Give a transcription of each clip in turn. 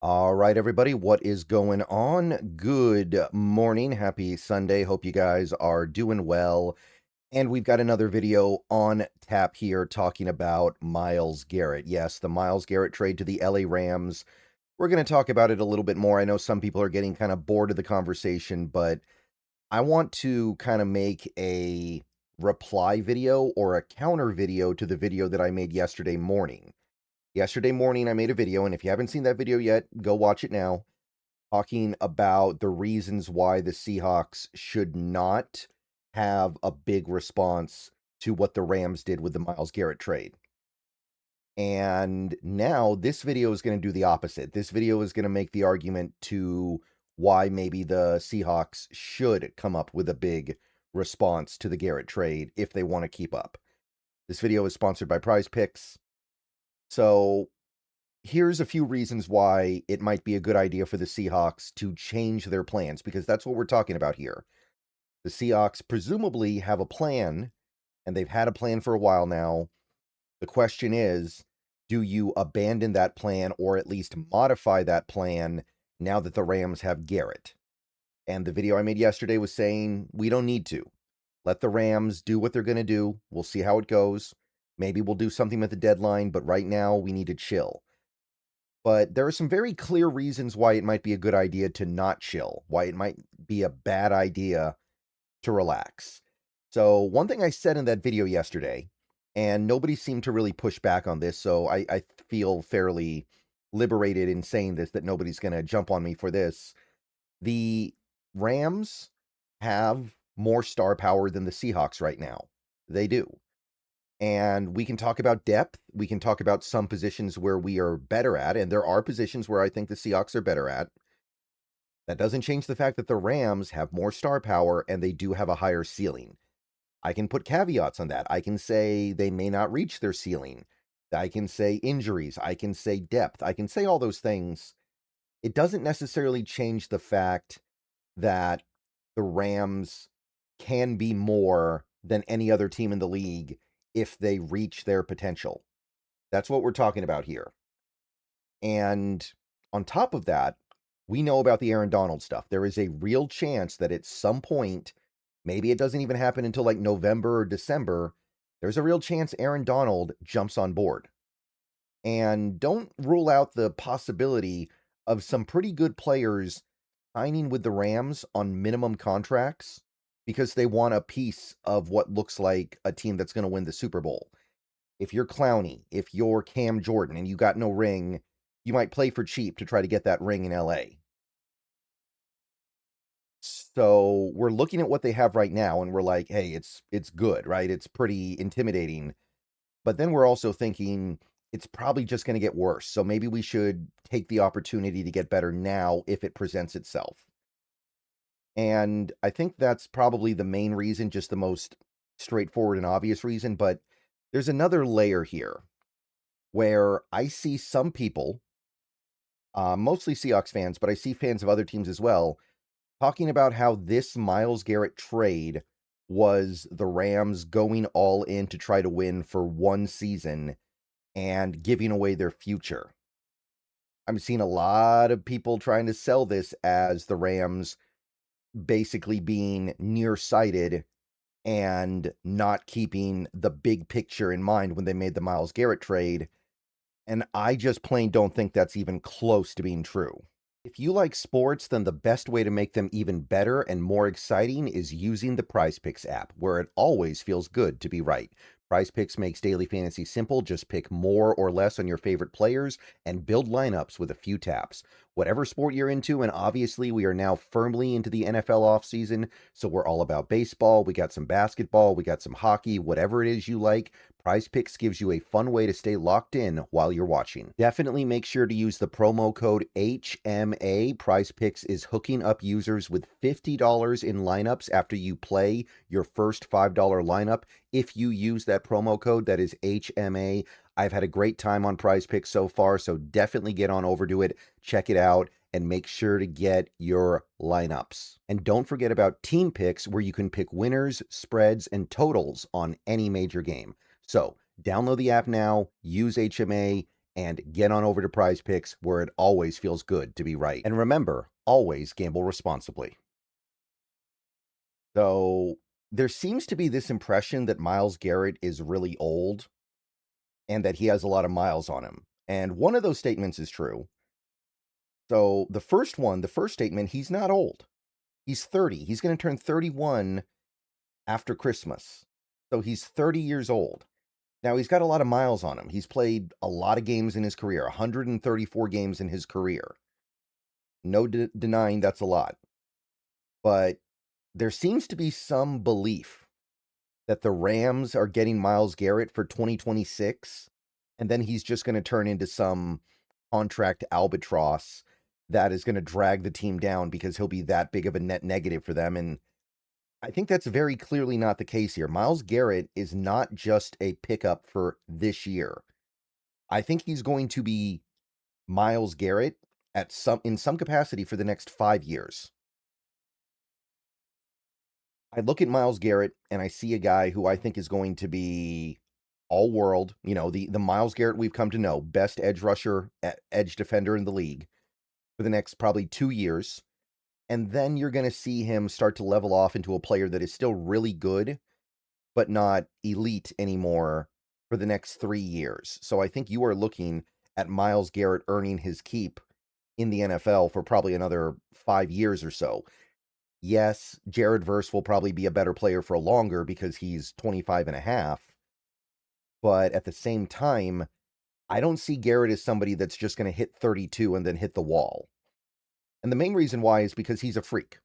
All right, everybody, what is going on? Good morning. Happy Sunday. Hope you guys are doing well. And we've got another video on tap here talking about Myles Garrett. Yes, the Myles Garrett trade to the LA Rams. We're going to talk about it a little bit more. I know some people are getting kind of bored of the conversation, but I want to kind of make a reply video or a counter video to the video that I made yesterday morning. Yesterday morning, I made a video, and if you haven't seen that video yet, go watch it now, talking about the reasons why the Seahawks should not have a big response to what the Rams did with the Myles Garrett trade. And now this video is going to do the opposite. This video is going to make the argument to why maybe the Seahawks should come up with a big response to the Garrett trade if they want to keep up. This video is sponsored by Prize Picks. So here's a few reasons why it might be a good idea for the Seahawks to change their plans, because that's what we're talking about here. The Seahawks presumably have a plan, and they've had a plan for a while now. The question is, do you abandon that plan or at least modify that plan now that the Rams have Garrett? And the video I made yesterday was saying we don't need to. Let the Rams do what they're going to do. We'll see how it goes. Maybe we'll do something at the deadline, but right now we need to chill. But there are some very clear reasons why it might be a good idea to not chill, why it might be a bad idea to relax. So one thing I said in that video yesterday, and nobody seemed to really push back on this, so I feel fairly liberated in saying this, that nobody's going to jump on me for this. The Rams have more star power than the Seahawks right now. They do. And we can talk about depth. We can talk about some positions where we are better at, and there are positions where I think the Seahawks are better at. That doesn't change the fact that the Rams have more star power and they do have a higher ceiling. I can put caveats on that. I can say they may not reach their ceiling. I can say injuries. I can say depth. I can say all those things. It doesn't necessarily change the fact that the Rams can be more than any other team in the league if they reach their potential. That's what we're talking about here. And on top of that, we know about the Aaron Donald stuff. There is a real chance that at some point, maybe it doesn't even happen until like November or December, there's a real chance Aaron Donald jumps on board. And don't rule out the possibility of some pretty good players signing with the Rams on minimum contracts because they want a piece of what looks like a team that's going to win the Super Bowl. If you're Clowney, if you're Cam Jordan and you got no ring, you might play for cheap to try to get that ring in LA. So we're looking at what they have right now and we're like, hey, it's good, right? It's pretty intimidating. But then we're also thinking it's probably just going to get worse. So maybe we should take the opportunity to get better now if it presents itself. And I think that's probably the main reason, just the most straightforward and obvious reason. But there's another layer here where I see some people, mostly Seahawks fans, but I see fans of other teams as well, talking about how this Myles Garrett trade was the Rams going all in to try to win for one season and giving away their future. I'm seeing a lot of people trying to sell this as the Rams basically being nearsighted and not keeping the big picture in mind when they made the Myles Garrett trade. And I just plain don't think that's even close to being true. If you like sports, then the best way to make them even better and more exciting is using the Prize Picks app, where it always feels good to be right. Prize Picks makes daily fantasy simple. Just pick more or less on your favorite players and build lineups with a few taps. Whatever sport you're into, and obviously we are now firmly into the NFL offseason, so we're all about baseball. We got some basketball, we got some hockey, whatever it is you like. Prize Picks gives you a fun way to stay locked in while you're watching. Definitely make sure to use the promo code HMA. Prize Picks is hooking up users with $50 in lineups after you play your first $5 lineup. If you use that promo code, that is HMA. I've had a great time on Prize Picks so far, so definitely get on over to it, check it out, and make sure to get your lineups. And don't forget about Team Picks, where you can pick winners, spreads, and totals on any major game. So download the app now, use HMA, and get on over to Prize Picks, where it always feels good to be right. And remember, always gamble responsibly. So there seems to be this impression that Myles Garrett is really old and that he has a lot of miles on him. And one of those statements is true. So the first statement, he's not old. He's 30. He's going to turn 31 after Christmas. So he's 30 years old. Now, he's got a lot of miles on him. He's played a lot of games in his career, 134 games in his career. No denying that's a lot. But there seems to be some belief that the Rams are getting Myles Garrett for 2026, and then he's just going to turn into some contract albatross that is going to drag the team down because he'll be that big of a net negative for them. And I think that's very clearly not the case here. Myles Garrett is not just a pickup for this year. I think he's going to be Myles Garrett in some capacity for the next 5 years. I look at Myles Garrett and I see a guy who I think is going to be all world, the Myles Garrett we've come to know, best edge rusher, edge defender in the league for the next probably 2 years. And then you're going to see him start to level off into a player that is still really good, but not elite anymore for the next 3 years. So I think you are looking at Myles Garrett earning his keep in the NFL for probably another 5 years or so. Yes, Jared Verse will probably be a better player for longer because he's 25 and a half. But at the same time, I don't see Garrett as somebody that's just going to hit 32 and then hit the wall. And the main reason why is because he's a freak.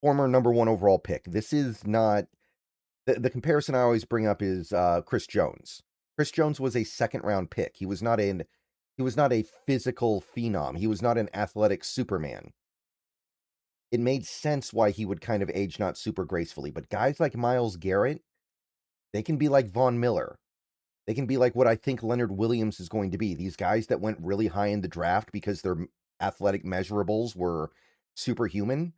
Former number 1 overall pick. This is not... The comparison I always bring up is Chris Jones. Chris Jones was a second-round pick. He was not a physical phenom. He was not an athletic Superman. It made sense why he would kind of age not super gracefully. But guys like Myles Garrett, they can be like Von Miller. They can be like what I think Leonard Williams is going to be. These guys that went really high in the draft because their athletic measurables were superhuman.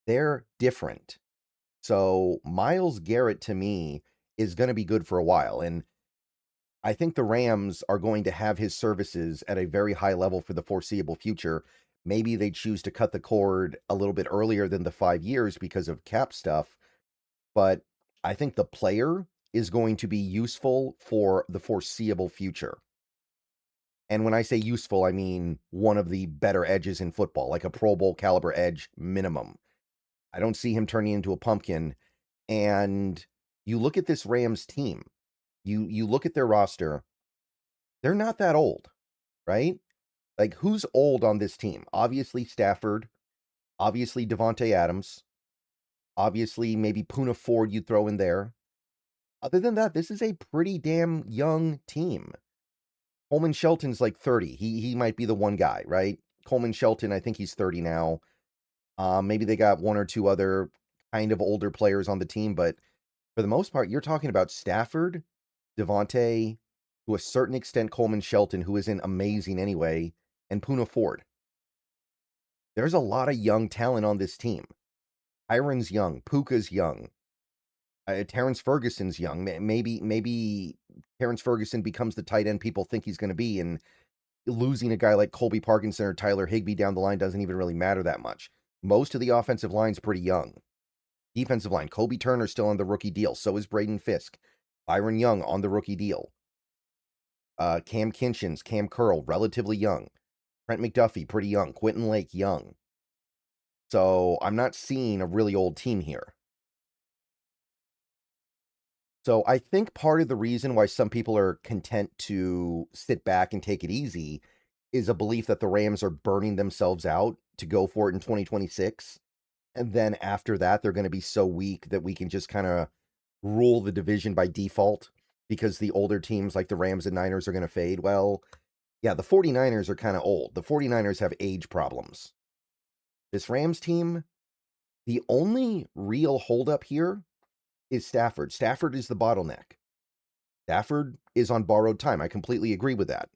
They're different. So Myles Garrett, to me, is going to be good for a while. And I think the Rams are going to have his services at a very high level for the foreseeable future. Maybe they choose to cut the cord a little bit earlier than the 5 years because of cap stuff. But I think the player is going to be useful for the foreseeable future. And when I say useful, I mean one of the better edges in football, like a Pro Bowl caliber edge minimum. I don't see him turning into a pumpkin. And you look at this Rams team, you look at their roster, they're not that old, right? Like, who's old on this team? Obviously Stafford, obviously Devontae Adams, obviously maybe Poona Ford you'd throw in there. Other than that, this is a pretty damn young team. Coleman Shelton's like 30. He might be the one guy, right? Coleman Shelton, I think he's 30 now. Maybe they got 1 or 2 other kind of older players on the team, but for the most part, you're talking about Stafford, Devontae, to a certain extent Coleman Shelton, who isn't amazing anyway, and Poona Ford. There's a lot of young talent on this team. Tyron's young. Puka's young. Terrence Ferguson's young. Maybe Terrence Ferguson becomes the tight end people think he's going to be, and losing a guy like Colby Parkinson or Tyler Higbee down the line doesn't even really matter that much. Most of the offensive line's pretty young. Defensive line, Kobe Turner still on the rookie deal. So is Braden Fisk. Byron Young on the rookie deal. Cam Kinchins, Cam Curl, relatively young. Trent McDuffie, pretty young. Quentin Lake, young. So I'm not seeing a really old team here. So I think part of the reason why some people are content to sit back and take it easy is a belief that the Rams are burning themselves out to go for it in 2026. And then after that, they're going to be so weak that we can just kind of rule the division by default because the older teams like the Rams and Niners are going to fade. Well, yeah, the 49ers are kind of old. The 49ers have age problems. This Rams team, the only real holdup here is Stafford. Stafford is the bottleneck. Stafford is on borrowed time. I completely agree with that.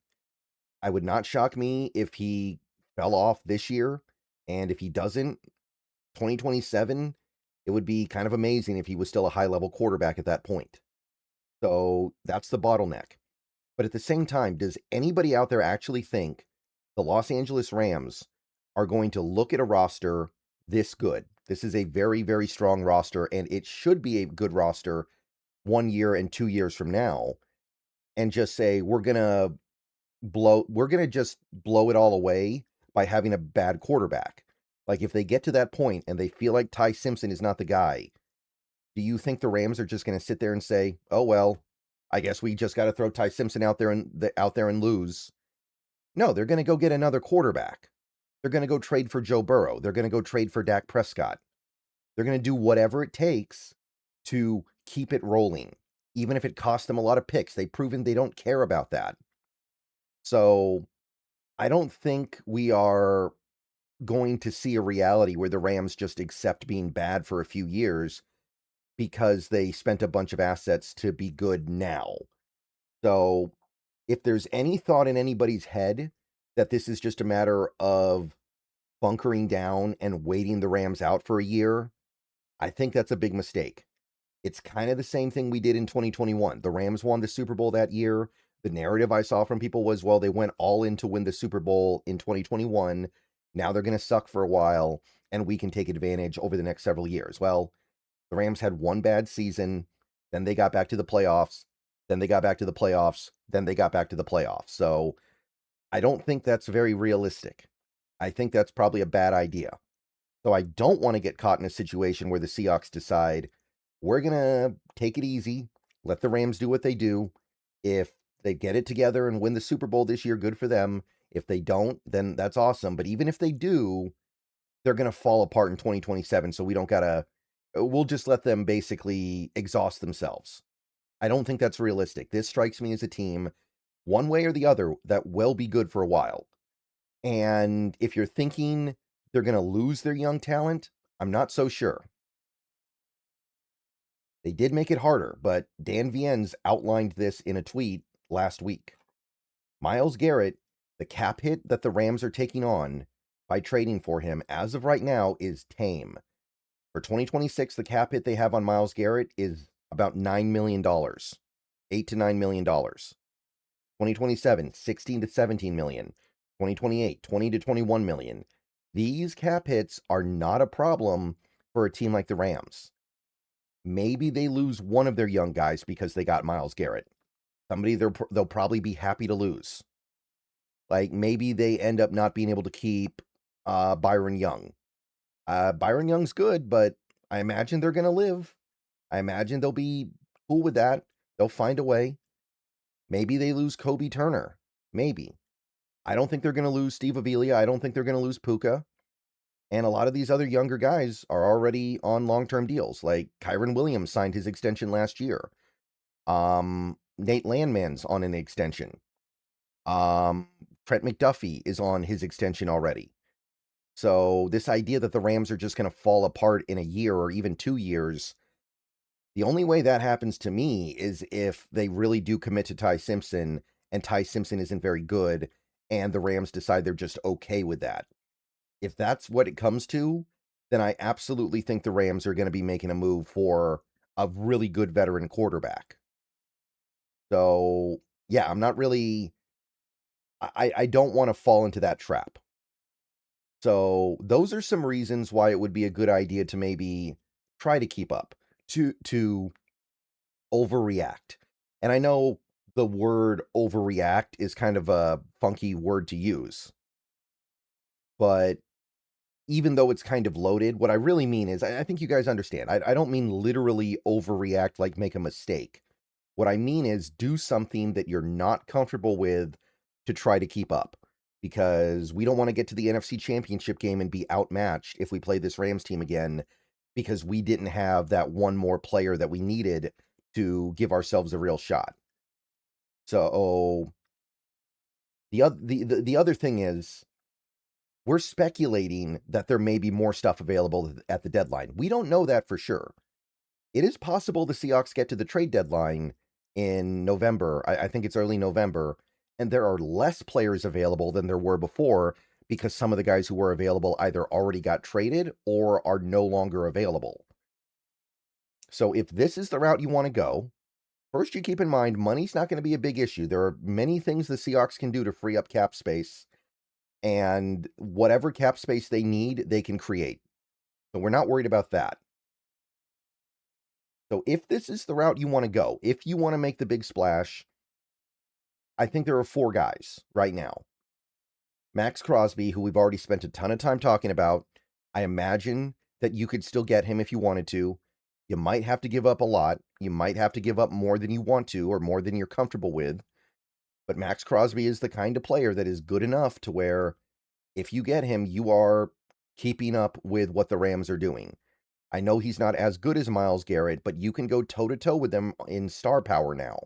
I would not shock me if he fell off this year, and if he doesn't, 2027, it would be kind of amazing if he was still a high-level quarterback at that point. So that's the bottleneck. But at the same time, does anybody out there actually think the Los Angeles Rams are going to look at a roster this good? This is a very, very strong roster, and it should be a good roster 1 year and 2 years from now, and just say, we're gonna just blow it all away by having a bad quarterback. Like, if they get to that point and they feel like Ty Simpson is not the guy, do you think the Rams are just going to sit there and say, "Oh well, I guess we just got to throw Ty Simpson out there and lose"? No, they're going to go get another quarterback. They're going to go trade for Joe Burrow. They're going to go trade for Dak Prescott. They're going to do whatever it takes to keep it rolling, even if it costs them a lot of picks. They've proven they don't care about that. So I don't think we are going to see a reality where the Rams just accept being bad for a few years because they spent a bunch of assets to be good now. So if there's any thought in anybody's head that this is just a matter of bunkering down and waiting the Rams out for a year, I think that's a big mistake. It's kind of the same thing we did in 2021. The Rams won the Super Bowl that year. The narrative I saw from people was, well, they went all in to win the Super Bowl in 2021. Now they're going to suck for a while, and we can take advantage over the next several years. Well, the Rams had one bad season, then they got back to the playoffs, then they got back to the playoffs, then they got back to the playoffs. So I don't think that's very realistic. I think that's probably a bad idea. So I don't want to get caught in a situation where the Seahawks decide, we're going to take it easy, let the Rams do what they do. If they get it together and win the Super Bowl this year, good for them. If they don't, then that's awesome. But even if they do, they're going to fall apart in 2027. So we'll just let them basically exhaust themselves. I don't think that's realistic. This strikes me as a team, one way or the other, that will be good for a while. And if you're thinking they're going to lose their young talent, I'm not so sure. They did make it harder, but Dan Viennes outlined this in a tweet last week. Myles Garrett, the cap hit that the Rams are taking on by trading for him as of right now is tame. For 2026, the cap hit they have on Myles Garrett is about $9 million, $8 to $9 million. 2027, 16 to 17 million. 2028, 20 to 21 million. These cap hits are not a problem for a team like the Rams. Maybe they lose one of their young guys because they got Myles Garrett. Somebody they'll probably be happy to lose. Like, maybe they end up not being able to keep Byron Young. Byron Young's good, but I imagine they're going to live. I imagine they'll be cool with that. They'll find a way. Maybe they lose Kobe Turner. Maybe. I don't think they're going to lose Steve Avila. I don't think they're going to lose Puka. And a lot of these other younger guys are already on long-term deals. Like Kyron Williams signed his extension last year. Nate Landman's on an extension. Trent McDuffie is on his extension already. So this idea that the Rams are just going to fall apart in a year or even 2 years, the only way that happens to me is if they really do commit to Ty Simpson and Ty Simpson isn't very good and the Rams decide they're just okay with that. If that's what it comes to, then I absolutely think the Rams are going to be making a move for a really good veteran quarterback. So, yeah, I'm not really... I don't want to fall into that trap. So those are some reasons why it would be a good idea to maybe try to keep up, to overreact. And I know the word overreact is kind of a funky word to use, but even though it's kind of loaded, what I really mean is, I think you guys understand. I don't mean literally overreact, like make a mistake. What I mean is do something that you're not comfortable with to try to keep up. Because we don't want to get to the NFC Championship game and be outmatched if we play this Rams team again, because we didn't have that one more player that we needed to give ourselves a real shot. So the other thing is, we're speculating that there may be more stuff available at the deadline. We don't know that for sure. It is possible the Seahawks get to the trade deadline in November. I think it's early November. And there are less players available than there were before because some of the guys who were available either already got traded or are no longer available. So if this is the route you want to go, First, you keep in mind money's not going to be a big issue. There are many things the Seahawks can do to free up cap space, and whatever cap space they need, they can create. So we're not worried about that. So if this is the route you want to go, if you want to make the big splash, I think there are 4 guys right now. Max Crosby, who we've already spent a ton of time talking about. I imagine that you could still get him if you wanted to. You might have to give up a lot. You might have to give up more than you want to or more than you're comfortable with. But Max Crosby is the kind of player that is good enough to where if you get him, you are keeping up with what the Rams are doing. I know he's not as good as Myles Garrett, but you can go toe-to-toe with them in star power now.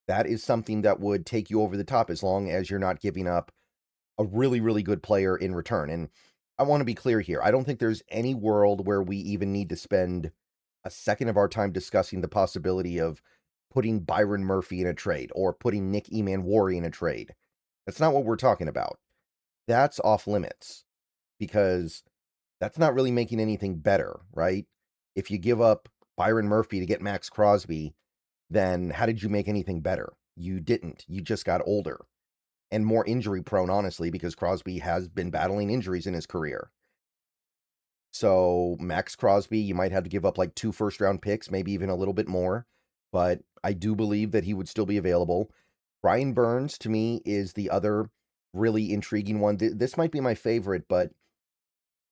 That is something that would take you over the top as long as you're not giving up a really, really good player in return. And I want to be clear here. I don't think there's any world where we even need to spend a second of our time discussing the possibility of putting Byron Murphy in a trade or putting Nick Emanwari in a trade. That's not what we're talking about. That's off limits because that's not really making anything better, right? If you give up Byron Murphy to get Max Crosby, then how did you make anything better? You didn't. You just got older and more injury prone, honestly, because Crosby has been battling injuries in his career. So Max Crosby, you might have to give up like 2 first-round picks, maybe even a little bit more, but I do believe that he would still be available. Brian Burns, to me, is the other really intriguing one. This might be my favorite, but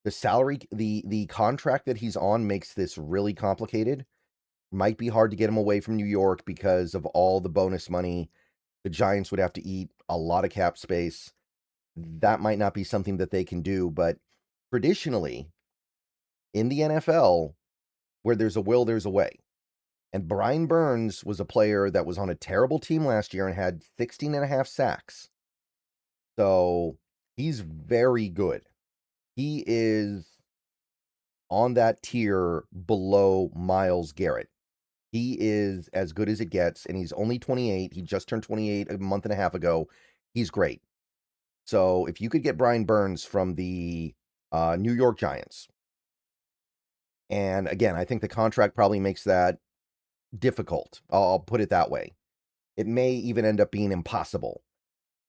the salary, the contract that he's on makes this really complicated. Might be hard to get him away from New York because of all the bonus money. The Giants would have to eat a lot of cap space. That might not be something that they can do, but traditionally in the NFL, where there's a will, there's a way. And Brian Burns was a player that was on a terrible team last year and had 16 and a half sacks. So he's very good. He is on that tier below Myles Garrett. He is as good as it gets, and he's only 28. He just turned 28 a month and a half ago. He's great. So if you could get Brian Burns from the New York Giants, and again, I think the contract probably makes that difficult. I'll put it that way. It may even end up being impossible.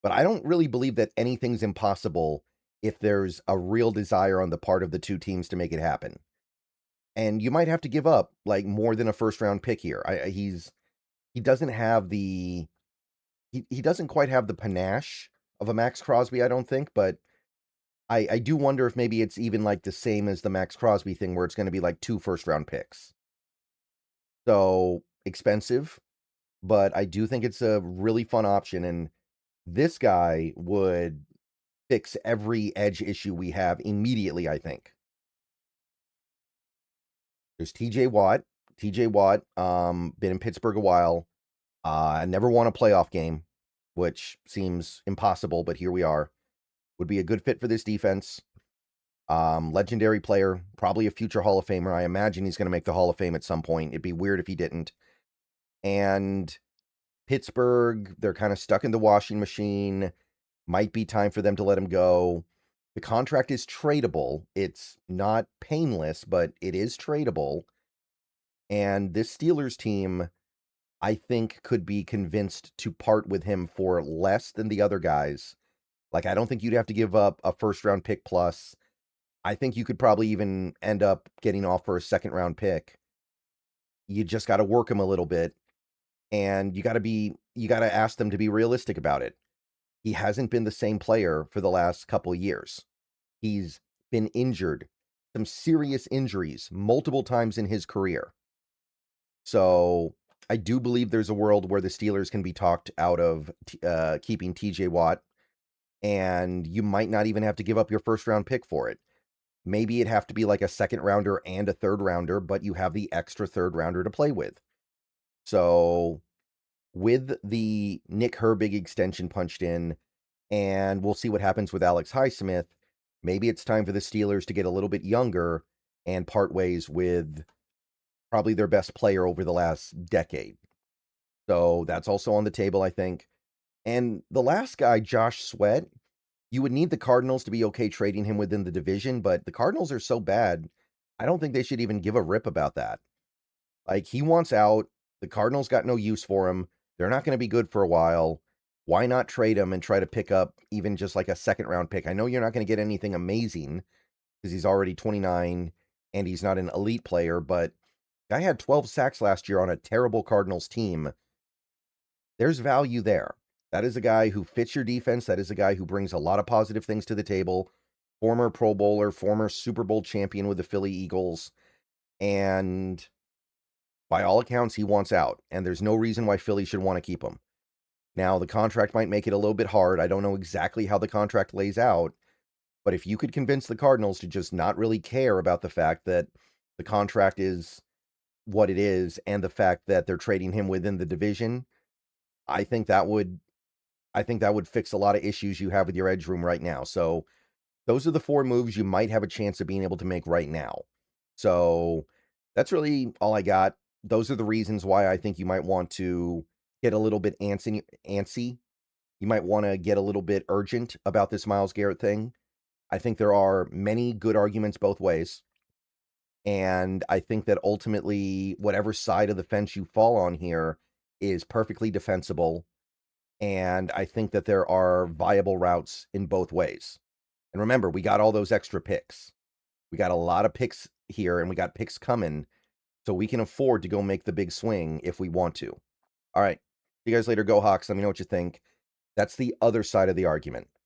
But I don't really believe that anything's impossible if there's a real desire on the part of the 2 teams to make it happen. And you might have to give up like more than a first round pick here. He doesn't have the he doesn't quite have the panache of a Max Crosby, I don't think, but I do wonder if maybe it's even like the same as the Max Crosby thing where it's going to be like 2 first round picks. So expensive, but I do think it's a really fun option. And this guy would fix every edge issue we have immediately, I think. There's TJ Watt. TJ Watt, been in Pittsburgh a while. Never won a playoff game, which seems impossible, but here we are. Would be a good fit for this defense. Legendary player, probably a future Hall of Famer. I imagine he's going to make the Hall of Fame at some point. It'd be weird if he didn't. And Pittsburgh, they're kind of stuck in the washing machine. Might be time for them to let him go. The contract is tradable. It's not painless, but it is tradable. And this Steelers team, I think, could be convinced to part with him for less than the other guys. Like, I don't think you'd have to give up a first-round pick plus. I think you could probably even end up getting off for a second-round pick. You just got to work him a little bit. And you got to ask them to be realistic about it. He hasn't been the same player for the last couple of years. He's been injured, some serious injuries, multiple times in his career. So I do believe there's a world where the Steelers can be talked out of keeping TJ Watt, and you might not even have to give up your first round pick for it. Maybe it'd have to be like a second rounder and a third rounder, but you have the extra third rounder to play with. So with the Nick Herbig extension punched in, and we'll see what happens with Alex Highsmith, maybe it's time for the Steelers to get a little bit younger and part ways with probably their best player over the last decade. So that's also on the table, I think. And the last guy, Josh Sweat, you would need the Cardinals to be okay trading him within the division, but the Cardinals are so bad, I don't think they should even give a rip about that. Like, he wants out. The Cardinals got no use for him. They're not going to be good for a while. Why not trade him and try to pick up even just like a second round pick? I know you're not going to get anything amazing because he's already 29 and he's not an elite player, but guy had 12 sacks last year on a terrible Cardinals team. There's value there. That is a guy who fits your defense. That is a guy who brings a lot of positive things to the table. Former Pro Bowler, former Super Bowl champion with the Philly Eagles. And by all accounts, he wants out. And there's no reason why Philly should want to keep him. Now, the contract might make it a little bit hard. I don't know exactly how the contract lays out. But if you could convince the Cardinals to just not really care about the fact that the contract is what it is and the fact that they're trading him within the division, I think that would fix a lot of issues you have with your edge room right now. So those are the 4 moves you might have a chance of being able to make right now. So that's really all I got. Those are the reasons why I think you might want to get a little bit antsy. You might want to get a little bit urgent about this Myles Garrett thing. I think there are many good arguments both ways. And I think that ultimately, whatever side of the fence you fall on here is perfectly defensible. And I think that there are viable routes in both ways. And remember, we got all those extra picks. We got a lot of picks here, and we got picks coming. So we can afford to go make the big swing if we want to. All right. See you guys later. Go Hawks. Let me know what you think. That's the other side of the argument.